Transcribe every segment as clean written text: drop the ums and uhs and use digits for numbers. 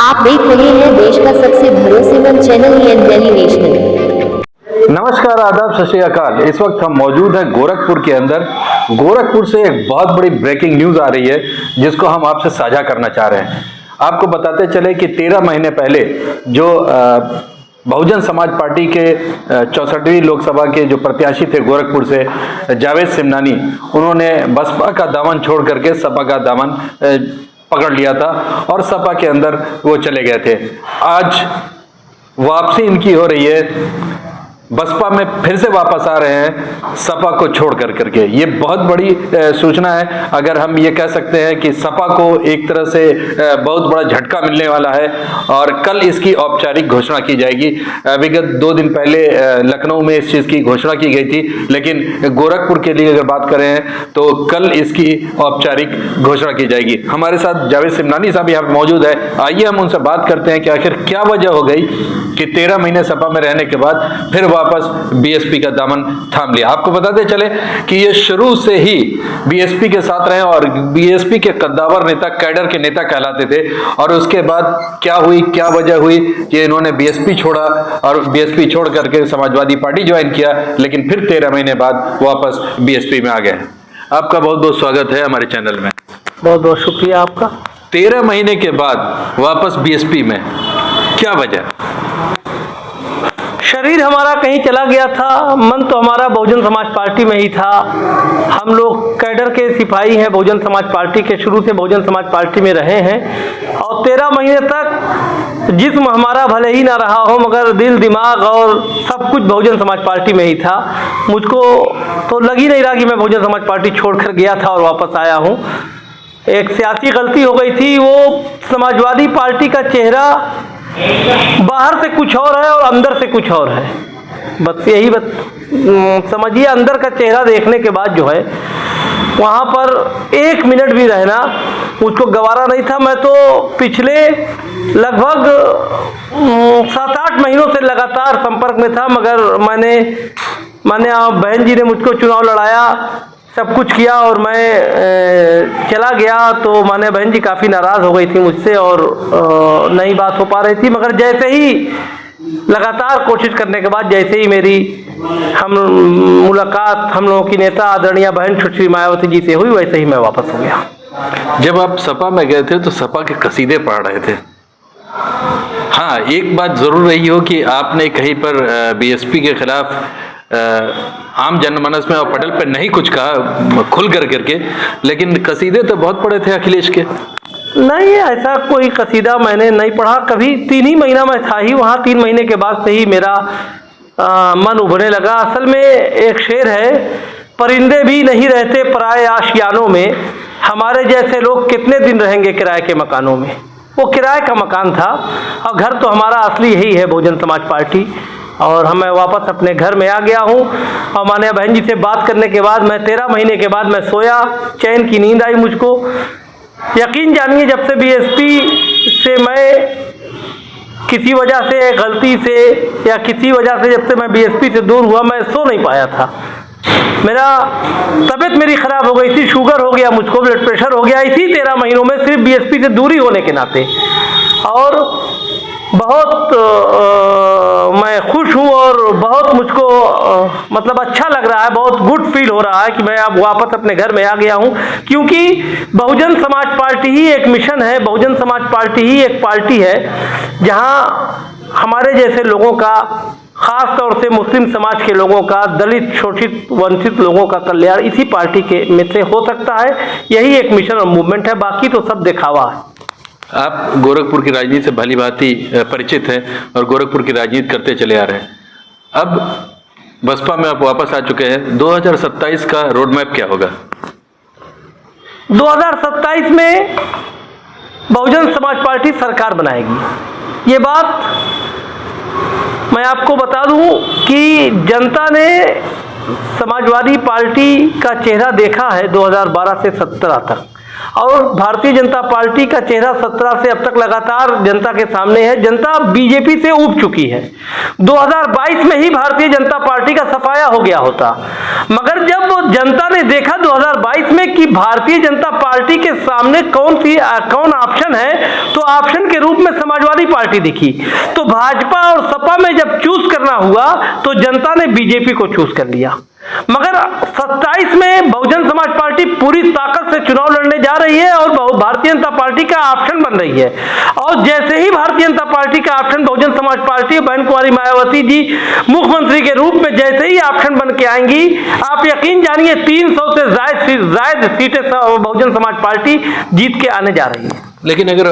आप देख रहे हैं देश का सबसे भरोसेमंद चैनल दिल्ली नेशनल। नमस्कार, आदाब, सत श्री अकाल। इस वक्त हम मौजूद हैं गोरखपुर के अंदर। गोरखपुर से एक बहुत बड़ी ब्रेकिंग न्यूज आ रही है जिसको हम आपसे साझा करना चाह रहे हैं। आपको बताते चले कि 13 महीने पहले जो बहुजन समाज पार्टी के 64वीं लोकसभा के जो प्रत्याशी थे गोरखपुर से, जावेद सिमनानी, उन्होंने बसपा का दामन छोड़ करके सपा का दामन पकड़ लिया था और सपा के अंदर वो चले गए थे। आज वापसी इनकी हो रही है, बसपा में फिर से वापस आ रहे हैं सपा को छोड़ करके। ये बहुत बड़ी सूचना है। अगर हम ये कह सकते हैं कि सपा को एक तरह से बहुत बड़ा झटका मिलने वाला है और कल इसकी औपचारिक घोषणा की जाएगी। विगत 2 दिन पहले लखनऊ में इस चीज़ की घोषणा की गई थी, लेकिन गोरखपुर के लिए अगर बात करें तो कल इसकी औपचारिक घोषणा की जाएगी। हमारे साथ जावेद सिमनानी साहब यहाँ मौजूद है। आइए हम उनसे बात करते हैं कि आखिर क्या वजह हो गई कि 13 महीने सपा में रहने के बाद फिर वापस बीएसपी का दामन थाम लिया। आपको बताते चले कि ये शुरू से ही बीएसपी के साथ रहे और बीएसपी के कद्दावर नेता, कैडर के नेता कहलाते थे। और उसके बाद क्या हुई, क्या वजह हुई कि इन्होंने बीएसपी छोड़ा और बीएसपी छोड़ करके समाजवादी पार्टी ज्वाइन किया, लेकिन फिर 13 महीने बाद वापस बीएसपी में आ गए। आपका बहुत बहुत स्वागत है हमारे चैनल में। बहुत बहुत शुक्रिया आपका। 13 महीने के बाद वापस बीएसपी में, क्या वजह? शरीर हमारा कहीं चला गया था, मन तो हमारा बहुजन समाज पार्टी में ही था। हम लोग कैडर के सिपाही हैं, बहुजन समाज पार्टी के, शुरू से बहुजन समाज पार्टी में रहे हैं और 13 महीने तक जिस्म हमारा भले ही ना रहा हो मगर दिल, दिमाग और सब कुछ बहुजन समाज पार्टी में ही था। मुझको तो लग ही नहीं रहा कि मैं बहुजन समाज पार्टी छोड़कर गया था और वापस आया हूँ। एक सियासी गलती हो गई थी। वो समाजवादी पार्टी का चेहरा बाहर से कुछ और है और अंदर से कुछ और है। बस यही समझिए। अंदर का चेहरा देखने के बाद जो है वहाँ पर 1 मिनट भी रहना मुझको गवारा नहीं था। मैं तो पिछले लगभग 7-8 महीनों से लगातार संपर्क में था, मगर मैंने बहन जी ने मुझको चुनाव लड़ाया, सब कुछ किया और मैं चला गया तो माने बहन जी काफ़ी नाराज़ हो गई थी मुझसे और नई बात हो पा रही थी। मगर जैसे ही लगातार कोशिश करने के बाद जैसे ही मेरी मुलाकात हम लोगों की नेता आदरणीय बहन सुश्री मायावती जी से हुई, वैसे ही मैं वापस हो गया। जब आप सपा में गए थे तो सपा के कसीदे पढ़ रहे थे। हाँ, एक बात ज़रूर रही हो कि आपने कहीं पर बीएसपी के खिलाफ आम जनमानस में और पटल पे नहीं कुछ कहा खुल करके, लेकिन कसीदे तो बहुत पढ़े थे अखिलेश के। नहीं, ऐसा कोई कसीदा मैंने नहीं पढ़ा कभी। 3 ही महीना मैं था ही वहाँ। 3 महीने के बाद से ही मेरा मन उभरने लगा। असल में एक शेर है, परिंदे भी नहीं रहते पराए आशियानों में, हमारे जैसे लोग कितने दिन रहेंगे किराए के मकानों में। वो किराए का मकान था और घर तो हमारा असली यही है, बहुजन समाज पार्टी। और मैं वापस अपने घर में आ गया हूँ और माने बहन जी से बात करने के बाद मैं 13 महीने के बाद मैं सोया, चैन की नींद आई मुझको। यकीन जानिए, जब से बीएसपी से मैं किसी वजह से, गलती से या किसी वजह से जब से मैं बीएसपी से दूर हुआ, मैं सो नहीं पाया था। मेरा तबीयत मेरी ख़राब हो गई थी, शुगर हो गया मुझको, ब्लड प्रेशर हो गया इसी 13 महीनों में, सिर्फ बीएसपी से दूरी होने के नाते। और बहुत मैं खुश हूँ और बहुत मुझको मतलब अच्छा लग रहा है, बहुत गुड फील हो रहा है कि मैं अब वापस अपने घर में आ गया हूँ। क्योंकि बहुजन समाज पार्टी ही एक मिशन है, बहुजन समाज पार्टी ही एक पार्टी है जहाँ हमारे जैसे लोगों का, ख़ास तौर से मुस्लिम समाज के लोगों का, दलित, शोषित, वंचित लोगों का कल्याण इसी पार्टी के में से हो सकता है। यही एक मिशन और मूवमेंट है, बाकी तो सब दिखावा है। आप गोरखपुर की राजनीति से भली भांति परिचित हैं और गोरखपुर की राजनीति करते चले आ रहे हैं। अब बसपा में आप वापस आ चुके हैं। 2027 का रोड मैप क्या होगा? 2027 में बहुजन समाज पार्टी सरकार बनाएगी। ये बात मैं आपको बता दूं कि जनता ने समाजवादी पार्टी का चेहरा देखा है 2012 से 17 तक। और भारतीय जनता पार्टी का चेहरा 17 से अब तक लगातार जनता के सामने है। जनता बीजेपी से ऊब चुकी है। 2022 में ही भारतीय जनता पार्टी का सफाया हो गया होता, मगर जब जनता ने देखा 2022 में कि भारतीय जनता पार्टी के सामने कौन ऑप्शन है, तो ऑप्शन के रूप में समाजवादी पार्टी दिखी। तो भाजपा और सपा में जब चूज करना हुआ तो जनता ने बीजेपी को चूज कर लिया। मगर 27 में बहुजन समाज पार्टी पूरी ताकत से चुनाव लड़ने जा रही है और भारतीय जनता पार्टी का ऑप्शन बन रही है। और जैसे ही भारतीय जनता पार्टी का ऑप्शन बहुजन समाज पार्टी बहन कुमारी मायावती जी मुख्यमंत्री के रूप में जैसे ही ऑप्शन बन के आएंगी, आप यकीन जानिए 300 से ज्यादा सीटें बहुजन समाज पार्टी जीत के आने जा रही है। लेकिन अगर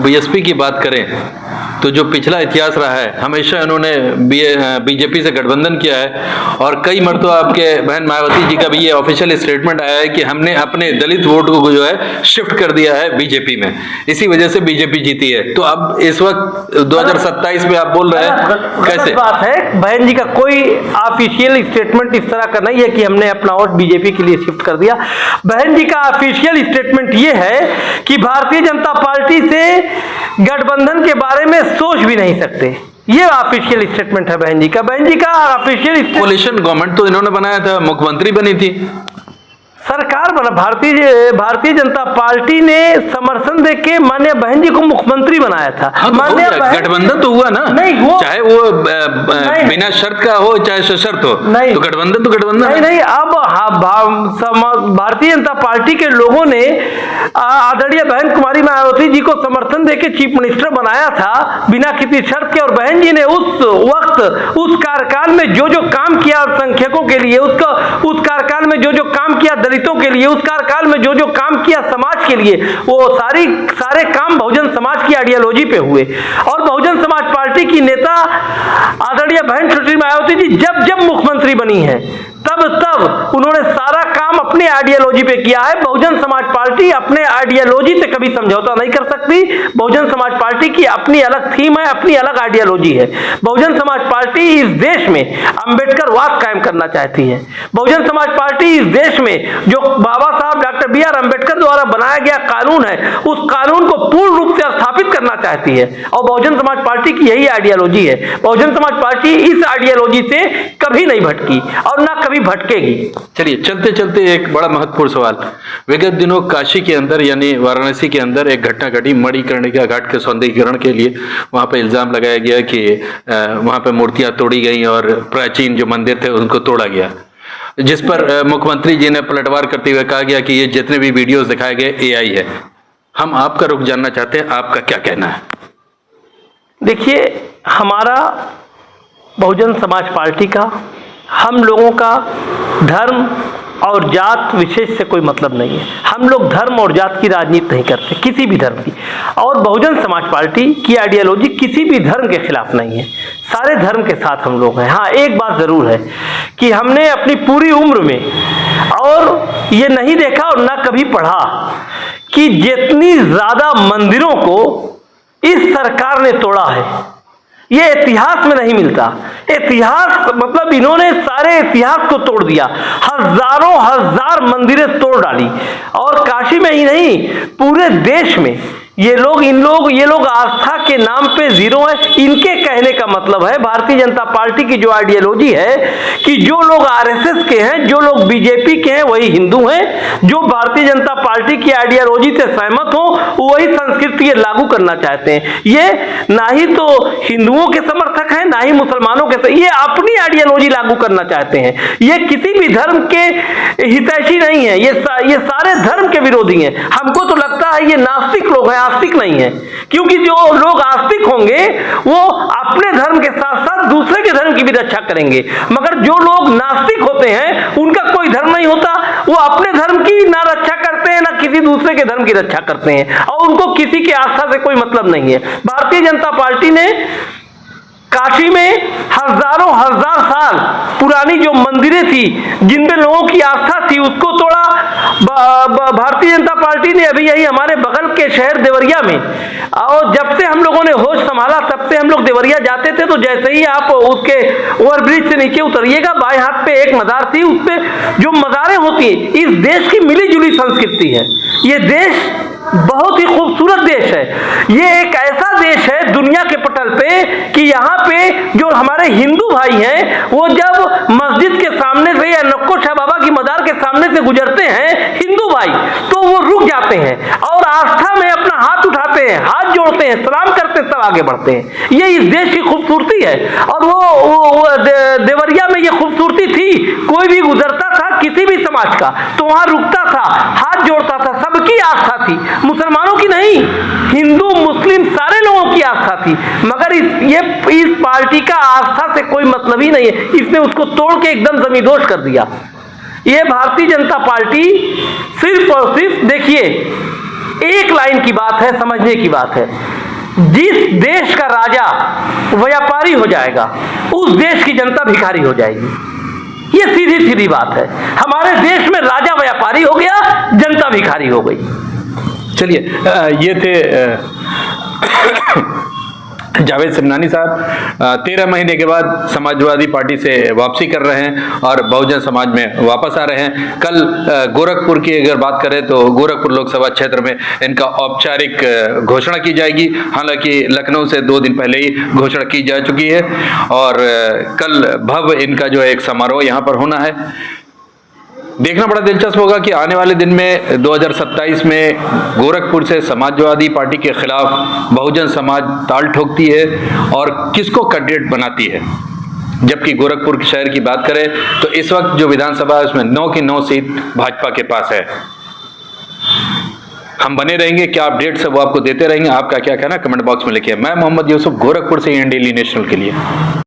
बीएसपी की बात करें तो जो पिछला इतिहास रहा है, हमेशा इन्होंने बीजेपी से गठबंधन किया है और कई मरतबा आपके बहन मायावती जी का भी ये ऑफिशियल स्टेटमेंट आया है कि हमने अपने दलित वोट को जो है शिफ्ट कर दिया है बीजेपी में, इसी वजह से बीजेपी जीती है। तो अब इस वक्त 2027 में आप बोल रहे हैं, कैसे बात है? बहन जी का कोई ऑफिशियल स्टेटमेंट इस तरह का नहीं है कि हमने अपना वोट बीजेपी के लिए शिफ्ट कर दिया। बहन जी का ऑफिशियल स्टेटमेंट ये है कि भारतीय जनता पार्टी से गठबंधन के बारे में सोच भी नहीं सकते। ये ऑफिशियल स्टेटमेंट है बहन जी का। बहन जी का ऑफिशियल कोलिशन गवर्नमेंट तो इन्होंने बनाया था, मुख्यमंत्री बनी थी, सरकार बना। भारतीय जनता पार्टी ने समर्थन देके माननीय बहन जी को मुख्यमंत्री बनाया था। हाँ, तो गठबंधन तो हुआ ना, नहीं वो चाहे वो बिना शर्त का हो चाहे सशर्त हो, नहीं तो गठबंधन नहीं। अब भारतीय जनता पार्टी के लोगों ने आदरणीय बहन कुमारी मायावती जी को समर्थन देके चीफ मिनिस्टर बनाया था बिना किसी शर्त के। और बहन जी ने उस वक्त उस कार्यकाल में जो काम किया अल्पसंख्यकों के लिए, उस कार्यकाल में जो काम किया दलितों के लिए, उस कार्यकाल में जो काम किया समाज के लिए, वो सारे काम बहुजन समाज की आइडियोलॉजी पे हुए। और बहुजन समाज पार्टी की नेता आदरणीय बहन सुश्री मायावती जी जब मुख्यमंत्री बनी है तब उन्होंने सारा काम अपने आइडियोलॉजी पे किया है। बहुजन समाज पार्टी अपने आइडियोलॉजी से कभी समझौता नहीं कर सकती। बहुजन समाज पार्टी की अपनी अलग थीम है, अपनी अलग आइडियोलॉजी है। बहुजन समाज पार्टी इस देश में अंबेडकरवाद कायम करना चाहती है। बहुजन समाज पार्टी इस देश में जो बाबा साहब डॉक्टर BR अम्बेडकर द्वारा बनाया गया कानून है, उस कानून को पूर्ण रूप से स्थापित करना चाहती है। और बहुजन समाज पार्टी की यही आइडियोलॉजी है। बहुजन समाज पार्टी इस आइडियोलॉजी से कभी नहीं भटकी और ना कभी भटकेगी। चलिए चलते चलते एक बड़ा महत्वपूर्ण सवाल, विगत दिनों काशी के अंदर यानी वाराणसी के अंदर एक घटना घटी मणिकर्णिका घाट के सौंदर्यीकरण के लिए। वहां पे इल्जाम लगाया गया कि वहां पे मूर्तियां तोड़ी गई और प्राचीन जो मंदिर थे उनको तोड़ा गया, जिस पर मुख्यमंत्री जी ने पलटवार करते हुए कहा गया कि ये जितने भी वीडियोस दिखाए गए AI है। हम आपका रुख जानना चाहते हैं, आपका क्या कहना है? देखिए, हमारा बहुजन समाज पार्टी का, हम लोगों का धर्म और जात विशेष से कोई मतलब नहीं है। हम लोग धर्म और जात की राजनीति नहीं करते, किसी भी धर्म की। और बहुजन समाज पार्टी की आइडियोलॉजी किसी भी धर्म के खिलाफ नहीं है, सारे धर्म के साथ हम लोग हैं। हाँ, एक बात जरूर है कि हमने अपनी पूरी उम्र में और ये नहीं देखा और ना कभी पढ़ा कि जितनी ज्यादा मंदिरों को इस सरकार ने तोड़ा है, ये इतिहास में नहीं मिलता। इतिहास मतलब इन्होंने सारे इतिहास को तोड़ दिया, हजारों हजार मंदिरें तोड़ डाली। और काशी में ही नहीं, पूरे देश में ये लोग आस्था के नाम पे जीरो है। इनके कहने का मतलब है भारतीय जनता पार्टी की जो आइडियोलॉजी है कि जो लोग RSS के हैं, जो लोग बीजेपी के हैं वही हिंदू हैं। जो भारतीय जनता पार्टी की आइडियोलॉजी से सहमत हो वही संस्कृति लागू करना चाहते हैं। ये ना ही तो हिंदुओं के समर्थक हैं ना ही मुसलमानों के, ये अपनी आइडियोलॉजी लागू करना चाहते हैं। ये किसी भी धर्म के हितैषी नहीं है, ये सारे धर्म के विरोधी हैं। हमको तो लगता है ये नास्तिक लोग हैं, आस्तिक नहीं है। क्योंकि जो लोग आस्तिक होंगे वो अपने धर्म के साथ साथ दूसरे के धर्म की भी रक्षा करेंगे, मगर जो लोग नास्तिक होते हैं उनका कोई धर्म नहीं होता। वो अपने धर्म की ना रक्षा करते हैं ना किसी दूसरे के धर्म की रक्षा करते हैं और उनको किसी की आस्था से कोई मतलब नहीं है। भारतीय जनता पार्टी ने काशी में हजारों हजार साल पुरानी जो मंदिरें थी, जिनमें लोगों की आस्था थी, उसको तोड़ा भारतीय जनता पार्टी ने। अभी यही हमारे बगल के शहर देवरिया में, और जब से हम लोगों ने होश संभाला तब से हम लोग देवरिया जाते थे, तो जैसे ही आप उसके ओवरब्रिज से नीचे उतरिएगा, बाएं हाथ पे एक मजार थी, उस पे जो मजारें होती हैं, इस देश की मिली जुली संस्कृति है। ये देश बहुत ही खूबसूरत देश है। ये एक ऐसा देश है दुनिया के पटल पे कि यहाँ पे जो हमारे हिंदू भाई हैं, वो जब मस्जिद के सामने से या नक्को शाह बाबा की मजार के सामने से गुजरते हैं हिंदू भाई, तो वो रुक जाते हैं और आस्था में अपना हाथ उठाते हैं, हाथ जोड़ते हैं, सलाम करते हैं, तब आगे बढ़ते हैं। ये इस देश की खूबसूरती है। और वो देवरिया में ये खूबसूरती थी। कोई भी गुजरता था किसी भी समाज का, तो वहां रुकता था, हाथ जोड़ता था, सबकी आस्था थी, मुसलमानों की नहीं, हिंदू मुस्लिम सारे लोगों की आस्था थी। मगर इस पार्टी का आस्था से कोई मतलब ही नहीं है। इसने उसको तोड़ के एकदम जमींदोज कर दिया। ये भारतीय जनता पार्टी सिर्फ और सिर्फ, देखिए, एक लाइन की बात है, समझने की बात है। जिस देश का राजा व्यापारी हो जाएगा, उस देश की जनता भिखारी हो जाएगी। ये सीधी सीधी बात है। हमारे देश में राजा व्यापारी हो गया, जनता भिखारी हो गई। चलिए, ये थे जावेद सिमनानी साहब। 13 महीने के बाद समाजवादी पार्टी से वापसी कर रहे हैं और बहुजन समाज में वापस आ रहे हैं। कल गोरखपुर की अगर बात करें तो गोरखपुर लोकसभा क्षेत्र में इनका औपचारिक घोषणा की जाएगी। हालांकि लखनऊ से 2 दिन पहले ही घोषणा की जा चुकी है और कल भव्य इनका जो एक समारोह यहाँ पर होना है। देखना बड़ा दिलचस्प होगा कि आने वाले दिन में 2027 में गोरखपुर से समाजवादी पार्टी के खिलाफ बहुजन समाज ताल ठोकती है और किसको कैंडिडेट बनाती है। जबकि गोरखपुर शहर की बात करें तो इस वक्त जो विधानसभा है उसमें 9 की 9 सीट भाजपा के पास है। हम बने रहेंगे, क्या अपडेट्स है वो आपको देते रहेंगे। आपका क्या कहना कमेंट बॉक्स में लिखिए। मैं मोहम्मद यूसुफ, गोरखपुर से इंडियन डेली नेशनल के लिए।